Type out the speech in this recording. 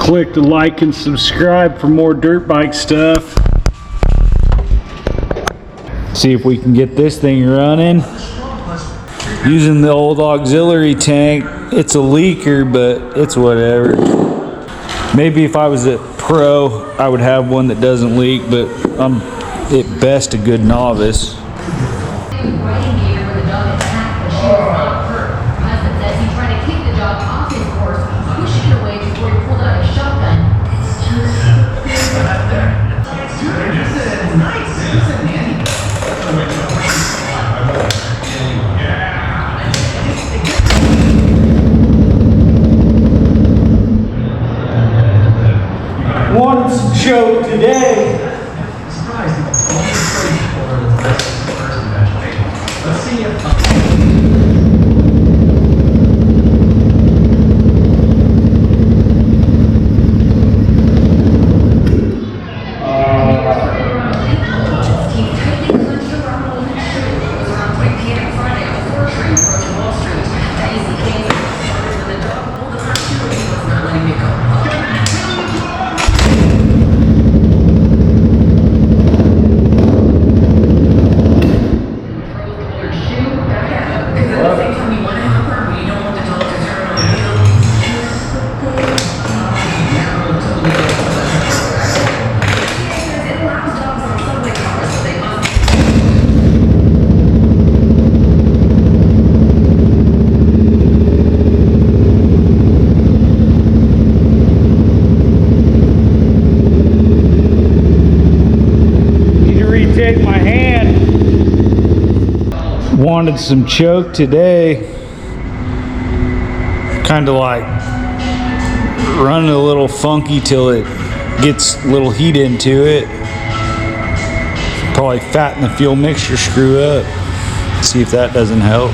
Click the like and subscribe for more dirt bike stuff. See if we can get this thing running. Using the old auxiliary tank. It's a leaker, but it's whatever. Maybe if I was a pro, I would have one that doesn't leak, but I'm at best a good novice. Wanted some choke today. Let's see if take my hand. Wanted some choke today. Kind of like running a little funky till it gets a little heat into it. Probably fatten the fuel mixture screw up. See if that doesn't help.